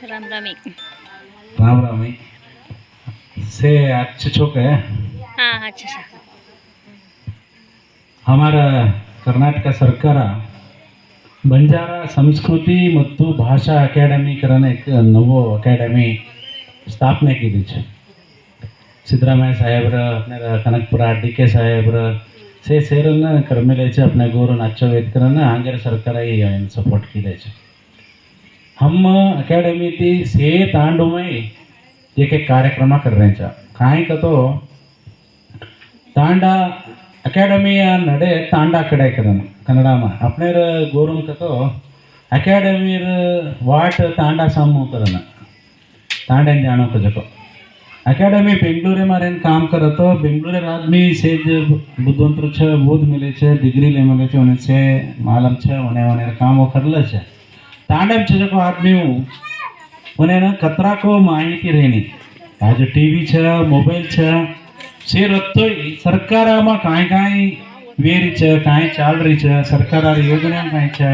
राम राम राम राम से अच्छे छोक है हाँ अच्छा हमारा कर्नाटक सरकार ಬಂಜಾರ ಸಂಸ್ಕೃತಿ ಮತ್ತು ಭಾಷಾ ಅಕಾಡೆಮಿ ಕರने एक नवो अकाडेमी स्थापने केली छे सिद्धरामಯ್ಯ साहेबर अपने कनकपुर डी के साहेबर से सेरन करमेले छे अपने गोर नाचो वेदकरन आंगेर सरकार सपोर्ट केले छे हम अकाडेमी थी से तांडू में एक कार्यक्रम कर रहे हैं काय का तो तांडा अकाडेमी नडे तांडा कड़े करन कन्नड़ में अपने गोरुम का तो अकाडेमी वाट तांडा सामू करन तांडे जानो को जको अकाडेमी बेंगलुरु में काम करो तो बेंगलुरु आदमी से बुद्धवंतर छे बुद्ध मिले छे डिग्री ले मिले छे उन्हें से मालूम छे उन्हें काम वो करले छे तांडे छे जको आदमी उन्हें ना कतरा को माहिती रहनी आज टीवी छे मोबाइल छे से रत्तो सरकार में काय काय वेरी छे काय चाल रही छे सरकार योजना काय छे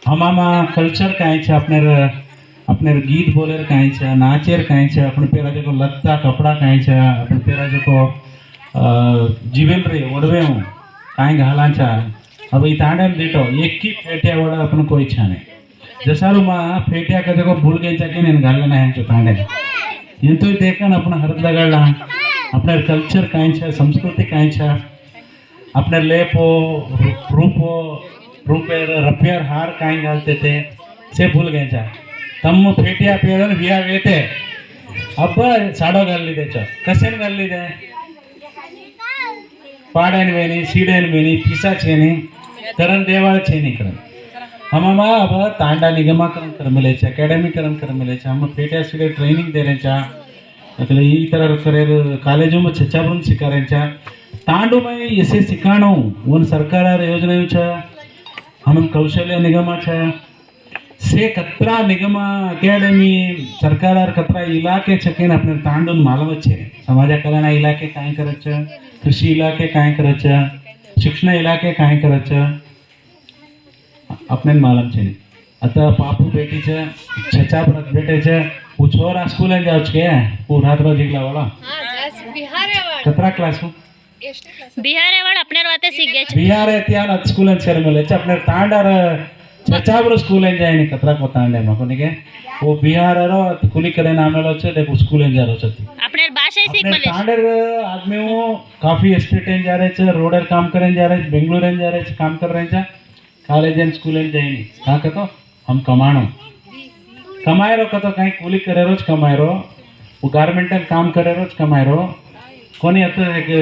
हमामा कल्चर काय छे अपने गीत बोलेर काय छे नाचेर काय छे अपने पेरा जो लत्ता कपड़ा काय छे अपने पेरा जो ज्वेलरी ओडवे काय घाला छे अब ई तांडे देटो एक की फेट्या वडा अपन कोई छे नहीं जसारू मा फेट्या कदे को भूल गई छे ने घालना है जो तांडे इंतु देखन अपन हरद लगाडला अपने कल्चर काय छे संस्कृति काय छे अपने लेपो रूपो रूपेर रफियर हार काय घालते थे से भूल गए छे तम फेटिया पेरन विया वेते अब साडो घाली दे छे कसेन घाली दे पाडेन वेनी सीडेन वेनी पिसा छेनी करन देवाळ छेनी करन हमामा अब तांडा निगमा करन कर मिले छे एकेडमी करन कर मिले छे हम फेटिया सीडे ट्रेनिंग दे रहे छे એટલે ಈ ತರ ಕರೆದು ಕಾಲೇಜು छचाबरून सिखारेंचा तांडू में ऐसे सिखाणो उन सरकार योजना छे हम कौशल्य निगम छे से कतरा निगम अकाडेमी सरकार कतरा इलाके छे अपने तांडू मालूम छे समाज कल्याण इलाके काय करे छे कृषि इलाके काय करे छे शिक्षण इलाके काय करे छे अपने मालूम छे आता पापू बेटी छे छचाबरत बेटे छे वो छोरा स्कूल में जाओ छे वो रात रोज जिगला वाला कतरा क्लास में बिहार वाला अपने वाते सीख गए बिहार त्यान स्कूल में छेर मिले छे अपने तांडार छचाबर स्कूल में जाए कतरा को तांडे में कोनी के वो बिहार रो कुली करे नामेलो छे देखो स्कूल में जा रो छे अपने भाषा सीख मिले तांडर आदमी वो काफी स्टेट में जा रहे छे रोडर काम करे जा रहे बेंगलुरु में जा रहे छे काम कर रहे छे कॉलेज एंड स्कूल में जाए का के तो हम कमाणो कमाए रो का तो कहीं कुली करे रोज कमाए रो वो गारमेंट में काम करे रोज कमाए रो कोनी अत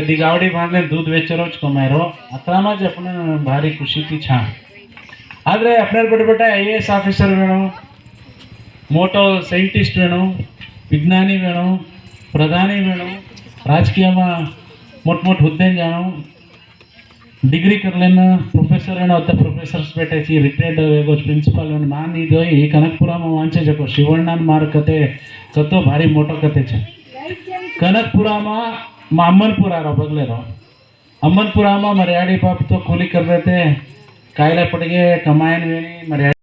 दिगावड़ी बांधले दूध वेचे रोज कमाए रो अतरा में अपने भारी खुशी की छा आदरे अपने बेटा IAS ऑफिसर वेणो मोटो साइंटिस्ट वेणो विज्ञानी वेणो प्रधानी वेणो राजकीय में मोट मोट हुद्दे जाणो डिग्री कर लेना प्रोफेसर वेणो तो प्रोफेसर्स बेटे छी रिटायर्ड वेगो प्रिंसिपल वेण मान ई जोई कनकपुरा में वांचे जको शिवण्णान मार कते कतो भारी मोटो कते छे कनकपुरा में अम्मनपुरा रो बगले रो अम्मनपुरा में मर्यादी पाप तो खुली कर रहे थे कायला पड़ गए कमायन वेणी मर्यादा